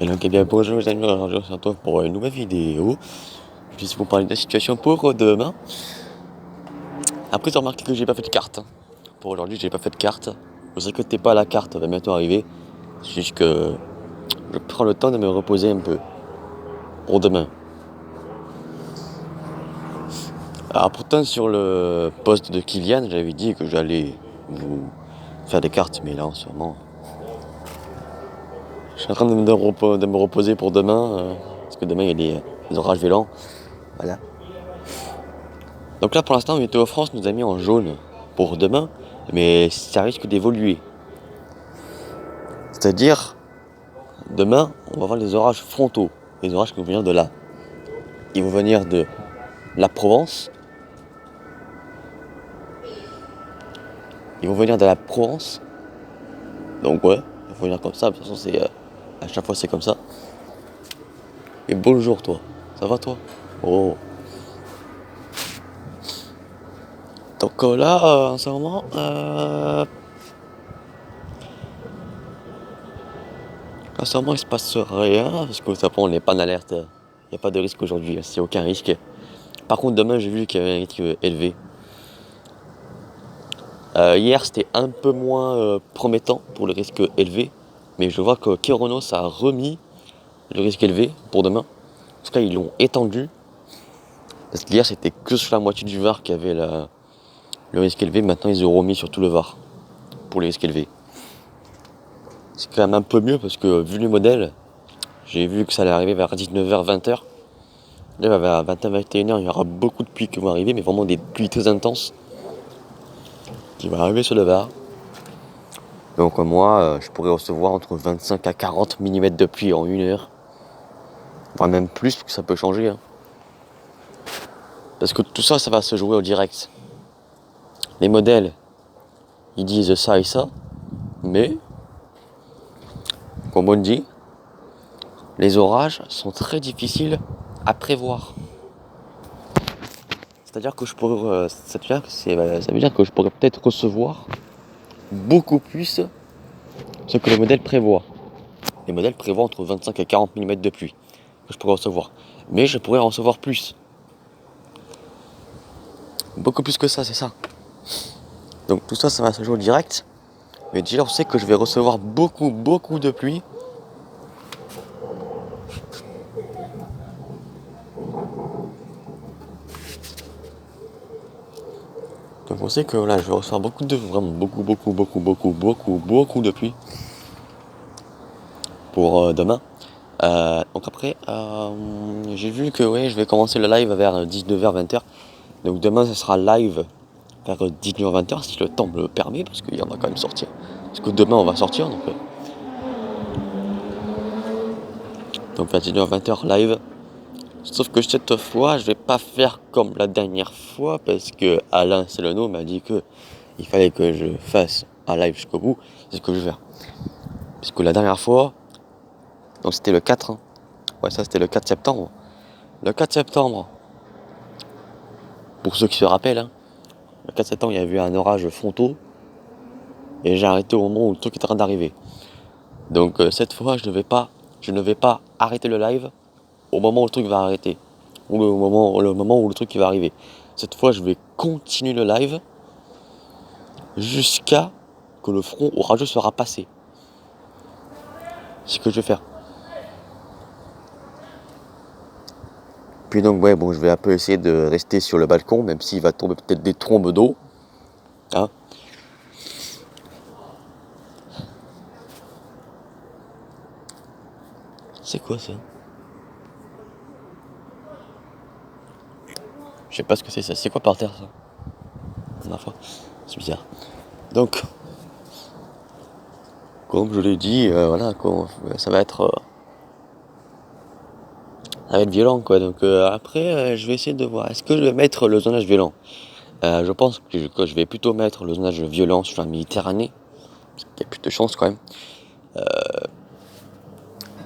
Et donc, eh bien, bonjour les amis, aujourd'hui on se retrouve pour une nouvelle vidéo. Je vais vous parler de la situation pour demain. Après, tu as remarqué que j'ai pas fait de carte. Pour aujourd'hui, j'ai pas fait de carte. Vous inquiétez pas, la carte va bientôt arriver. C'est juste que je prends le temps de me reposer un peu pour demain. Alors, pourtant, sur le post de Kylian, j'avais dit que j'allais vous faire des cartes, mais là, en ce moment, je suis en train de me reposer pour demain. Parce que demain, il y a des orages violents. Voilà. Donc là, pour l'instant, Météo France nous a mis en jaune pour demain, mais ça risque d'évoluer. C'est-à-dire, demain, on va avoir les orages frontaux, les orages qui vont venir de là. Ils vont venir de la Provence. Ils vont venir de la Provence. Donc ouais, ils vont venir comme ça. De toute façon, à chaque fois, c'est comme ça. Et bonjour, toi. Ça va, toi? Oh. Donc là, en ce moment, il se passe rien, parce que ça, on n'est pas en alerte. Il n'y a pas de risque aujourd'hui, c'est aucun risque. Par contre, demain, j'ai vu qu'il y avait un risque élevé. Hier, c'était un peu moins promettant pour le risque élevé, mais je vois que Keronos a remis le risque élevé pour demain. En tout cas, ils l'ont étendu, parce qu'hier, c'était que sur la moitié du Var qu'il y avait le risque élevé. Maintenant, ils ont remis sur tout le Var pour les risques élevés. C'est quand même un peu mieux, parce que vu le modèle, j'ai vu que ça allait arriver vers 19h, 20h. Là, vers 20h, 21h, il y aura beaucoup de pluies qui vont arriver, mais vraiment des pluies très intenses qui vont arriver sur le Var. Donc moi, je pourrais recevoir entre 25 à 40 mm de pluie en 1 heure. Voire même plus, parce que ça peut changer. Hein. Parce que tout ça, ça va se jouer au direct. Les modèles, ils disent ça et ça. Mais, comme on dit, les orages sont très difficiles à prévoir. C'est-à-dire que ça veut dire que je pourrais peut-être recevoir beaucoup plus ce que les modèles prévoient. Les modèles prévoient entre 25 et 40 mm de pluie que je pourrais recevoir. Mais je pourrais en recevoir plus. Beaucoup plus que ça, c'est ça. Donc tout ça, ça va se jouer au direct. Mais déjà, on sait que je vais recevoir beaucoup de pluie. Donc on sait que là, je vais recevoir vraiment beaucoup de pluie pour demain. Donc après, j'ai vu que ouais, je vais commencer le live vers 19h, 20h. Donc demain, ce sera live vers 19h, 20h, si le temps me le permet, parce qu'il y en a quand même sortir. Parce que demain, on va sortir, donc vers 19h, 20h live. Sauf que cette fois, je vais pas faire comme la dernière fois, parce que Alain Seleno m'a dit que il fallait que je fasse un live jusqu'au bout. C'est ce que je vais faire. Parce que la dernière fois, donc c'était le 4, hein. Ouais, ça c'était le 4 septembre. Le 4 septembre, pour ceux qui se rappellent, hein, le 4 septembre, il y a eu un orage frontaux, et j'ai arrêté au moment où le truc est en train d'arriver. Donc cette fois, je ne vais pas arrêter le live au moment où le truc va arrêter, ou le moment où le truc va arriver. Cette fois, je vais continuer le live jusqu'à que le front orageux sera passé. C'est ce que je vais faire. Puis donc ouais, bon, je vais un peu essayer de rester sur le balcon, même s'il va tomber peut-être des trombes d'eau. Hein. C'est quoi ça? Je sais pas ce que c'est ça. C'est quoi par terre ça? C'est bizarre. Donc, comme je l'ai dit, voilà, ça va être violent quoi. Donc après, je vais essayer de voir. Est-ce que je vais mettre le zonage violent? Je pense que je vais plutôt mettre le zonage violent sur la Méditerranée, parce qu'il y a plus de chance quand même.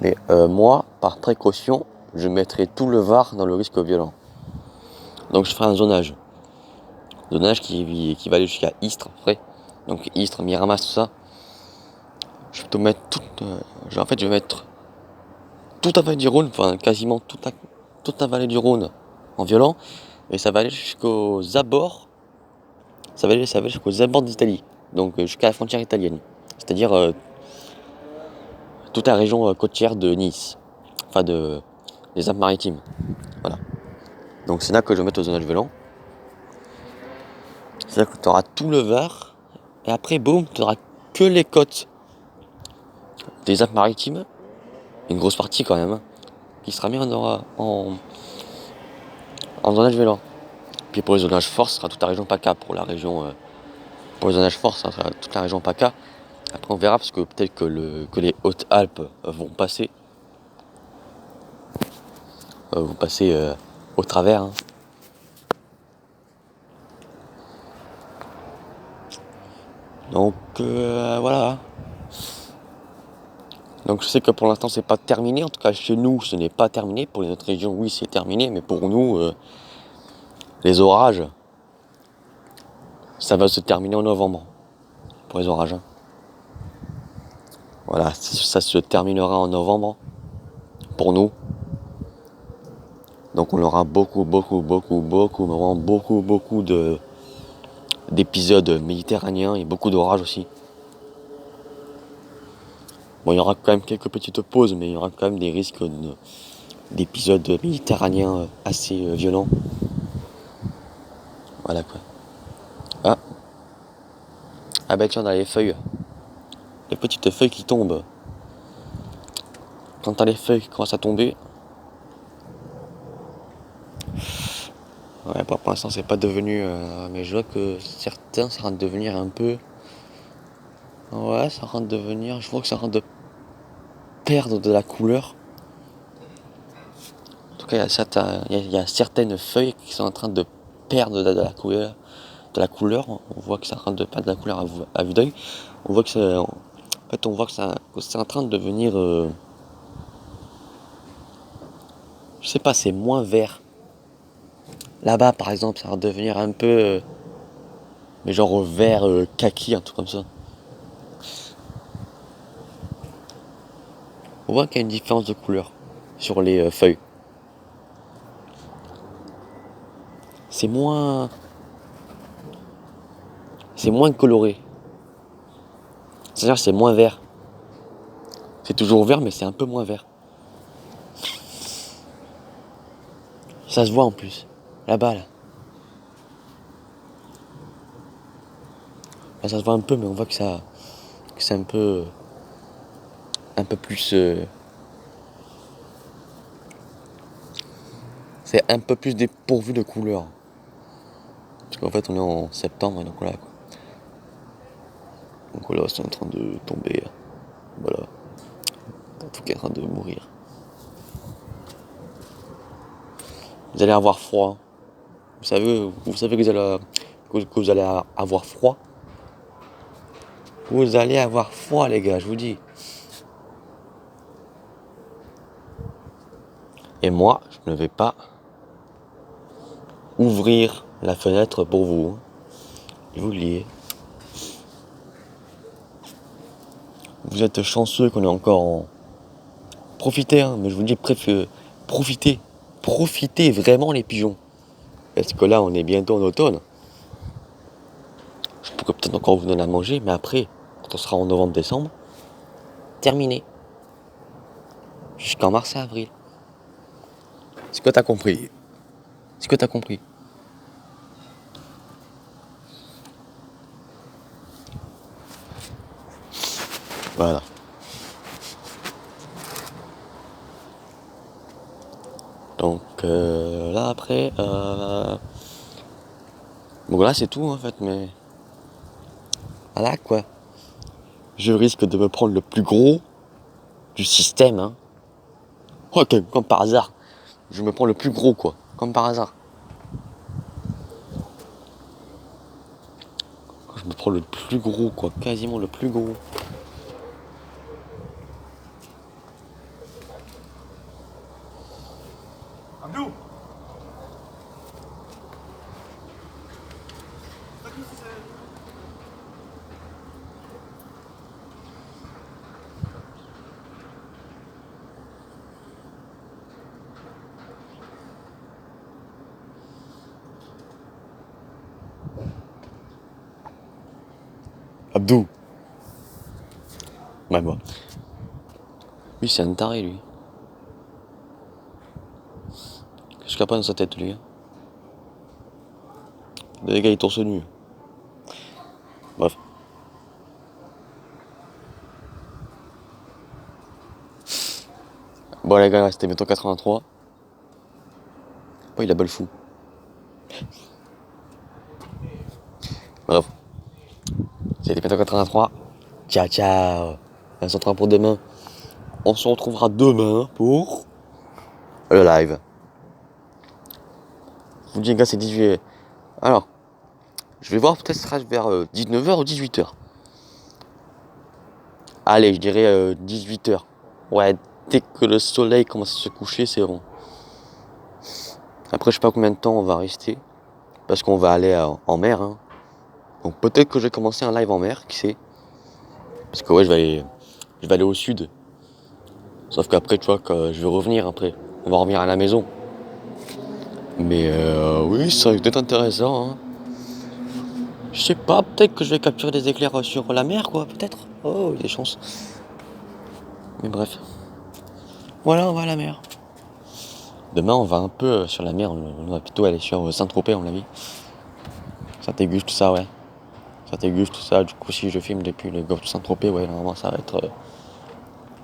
Mais moi, par précaution, je mettrai tout le Var dans le risque violent. Donc je ferai un zonage. Zonage qui va aller jusqu'à Istres après. Donc Istres, Miramas, tout ça. Je vais tout mettre en fait, je vais mettre toute la vallée du Rhône, enfin quasiment toute la vallée du Rhône en violent, et ça va aller jusqu'aux abords, ça va aller jusqu'aux abords d'Italie, donc jusqu'à la frontière italienne, c'est-à-dire toute la région côtière de Nice, enfin des Alpes-Maritimes, voilà. Donc c'est là que je vais mettre au zonage violent. C'est-à-dire que tu auras tout le Var, et après, boum, tu n'auras que les côtes des Alpes-Maritimes, une grosse partie quand même, hein, qui sera mis en zonage violent. Puis pour les zonages forts, ce sera toute la région PACA. Pour les zonages forts, ça sera toute la région PACA. Après, on verra parce que peut-être que les Hautes-Alpes vont passer au travers. Hein. Donc voilà. Donc je sais que pour l'instant c'est pas terminé, en tout cas chez nous ce n'est pas terminé, pour les autres régions oui c'est terminé, mais pour nous les orages ça va se terminer en novembre pour les orages. Hein. Voilà, ça se terminera en novembre pour nous. Donc on aura vraiment beaucoup d'épisodes méditerranéens et beaucoup d'orages aussi. Bon, il y aura quand même quelques petites pauses, mais il y aura quand même des risques d'épisodes méditerranéens assez violents. Voilà quoi. Ah, ah bah tiens, on a les feuilles. Les petites feuilles qui tombent. Quand t'as les feuilles qui commencent à tomber. Ouais, pour l'instant c'est pas devenu. Mais je vois que certains ça rentre devenir un peu. Ouais, ça rentre devenir. Je vois que ça rentre de perdre de la couleur. En tout cas, il y a certaines feuilles qui sont en train de perdre de la couleur. De la couleur. On voit que ça rentre de perdre de la couleur à vue d'œil. On voit que c'est. En fait, on voit que c'est en train de devenir. Je sais pas, c'est moins vert. Là-bas, par exemple, ça va devenir un peu. Mais genre vert kaki, un truc comme ça. On voit qu'il y a une différence de couleur sur les feuilles. C'est moins. C'est moins coloré. C'est-à-dire c'est moins vert. C'est toujours vert, mais c'est un peu moins vert. Ça se voit en plus. Là-bas, là. Là, ça se voit un peu, mais on voit que c'est un peu plus. C'est un peu plus dépourvu de couleurs. Parce qu'en fait, on est en septembre, donc voilà. Quoi. Donc voilà, c'est en train de tomber. Voilà. Tout est en train de mourir. Vous allez avoir froid. Vous savez que vous allez avoir froid. Vous allez avoir froid, les gars, je vous dis. Et moi, je ne vais pas ouvrir la fenêtre pour vous. Je vous le dis. Vous êtes chanceux qu'on est encore en... Profitez, hein, mais je vous dis, profitez. Profitez vraiment les pigeons. Parce que là, on est bientôt en automne. Je pourrais peut-être encore vous donner à manger, mais après, quand on sera en novembre-décembre, terminé. Jusqu'en mars et avril. Est-ce que t'as compris? Est-ce que t'as compris? Voilà. Donc là après, bon là c'est tout en fait, mais voilà quoi. Je risque de me prendre le plus gros du système, hein. Ok, comme par hasard. Je me prends le plus gros quoi, comme par hasard. Je me prends le plus gros quoi, quasiment le plus gros. Abdou. D'où? Ouais, moi. Lui, c'est un taré, lui. Qu'est-ce qu'il y a pas dans sa tête, lui? Les gars, il est torse nu. Bref. Bon, les gars, c'était bientôt 83. Oh, il a bol fou. Bref. C'était bientôt 83. Ciao, ciao. On se retrouve pour demain. On se retrouvera demain pour le live. Je vous dis, les gars, c'est 18. Alors, je vais voir, peut-être ce sera vers 19h ou 18h. Allez, je dirais 18h. Ouais, dès que le soleil commence à se coucher, c'est bon. Après, je sais pas combien de temps on va rester. Parce qu'on va aller en mer. Hein. Donc peut-être que je vais commencer un live en mer, qui sait. Parce que ouais, je vais aller au sud. Sauf qu'après, tu vois, que je vais revenir après. On va revenir à la maison. Mais oui, ça va être intéressant. Hein. Je sais pas, peut-être que je vais capturer des éclairs sur la mer, quoi, peut-être. Oh, il y a des chances. Mais bref. Voilà, on va à la mer. Demain, on va un peu sur la mer. On va plutôt aller sur Saint-Tropez, on l'a vu. Saint-Éguste, tout ça, ouais. Saint-Éguste, tout ça. Du coup, si je filme depuis le golfe de Saint-Tropez, ouais, normalement, ça va être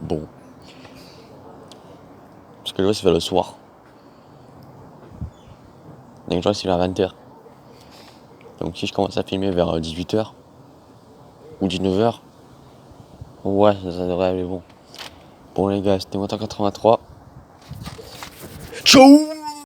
bon. Parce que là, c'est vers le soir. Donc, je vois, c'est vers 20h. Donc, si je commence à filmer vers 18h ou 19h, ouais, ça devrait aller bon. Bon, les gars, c'était Moto 83. Ciao!